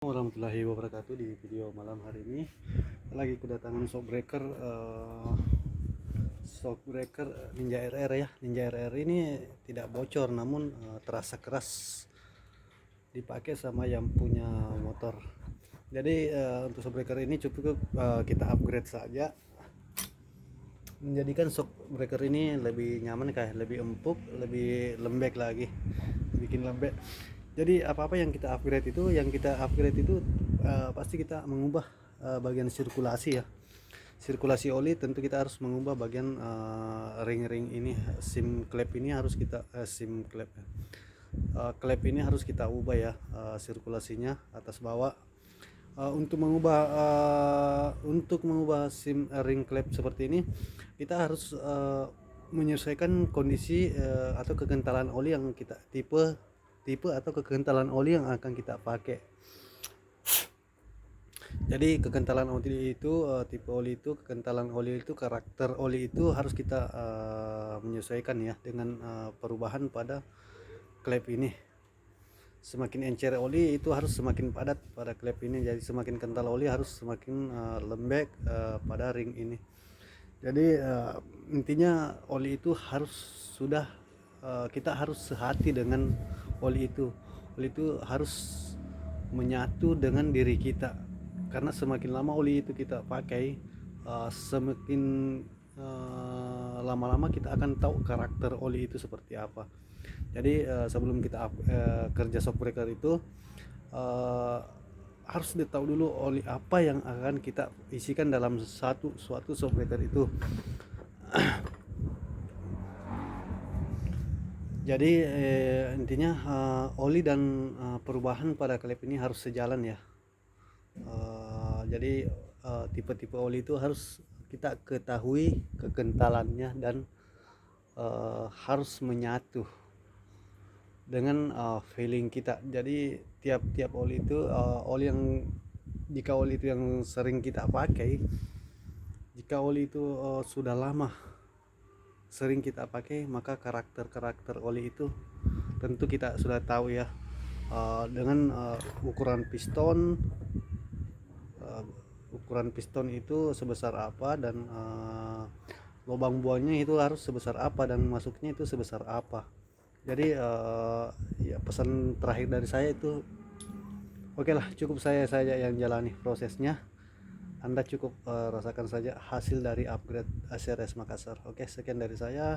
Warahmatullahi wabarakatuh. Di video malam hari ini lagi kedatangan shockbreaker Ninja RR ya. Ninja RR ini tidak bocor namun terasa keras dipakai sama yang punya motor. Jadi untuk shockbreaker ini cukup kita upgrade saja, menjadikan shockbreaker ini lebih nyaman, kayak lebih empuk, lebih lembek lagi, bikin lembek. Jadi apa-apa yang kita upgrade itu pasti kita mengubah bagian sirkulasi ya. Sirkulasi oli tentu kita harus mengubah bagian ring-ring ini, sim klep ini harus kita klep ini harus kita ubah ya, sirkulasinya atas bawah. Untuk mengubah sim ring klep seperti ini, kita harus menyesuaikan kondisi atau kekentalan oli yang kita tipe atau kekentalan oli yang akan kita pakai. Jadi kekentalan oli itu tipe oli itu, kekentalan oli itu, karakter oli itu harus kita menyesuaikan ya dengan perubahan pada klep ini. Semakin encer oli itu harus semakin padat pada klep ini, jadi semakin kental oli harus semakin lembek pada ring ini. Jadi intinya oli itu harus kita harus sehati dengan oli itu harus menyatu dengan diri kita, karena semakin lama oli itu kita pakai semakin lama-lama kita akan tahu karakter oli itu seperti apa. Jadi sebelum kita kerja shockbreaker itu harus ditahu dulu oli apa yang akan kita isikan dalam suatu shockbreaker itu. Jadi intinya oli dan perubahan pada klep ini harus sejalan ya. Jadi tipe-tipe oli itu harus kita ketahui kekentalannya dan harus menyatu dengan feeling kita. Jadi tiap oli itu jika oli itu yang sering kita pakai, jika oli itu sudah lama sering kita pakai, maka karakter oli itu tentu kita sudah tahu ya, dengan ukuran piston itu sebesar apa, dan lubang buangnya itu harus sebesar apa, dan masuknya itu sebesar apa. Jadi ya pesan terakhir dari saya itu, oke lah, cukup saya saja yang jalani prosesnya. Anda cukup rasakan saja hasil dari upgrade ACRS Makassar. Oke, sekian dari saya.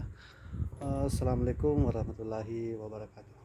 Assalamualaikum warahmatullahi wabarakatuh.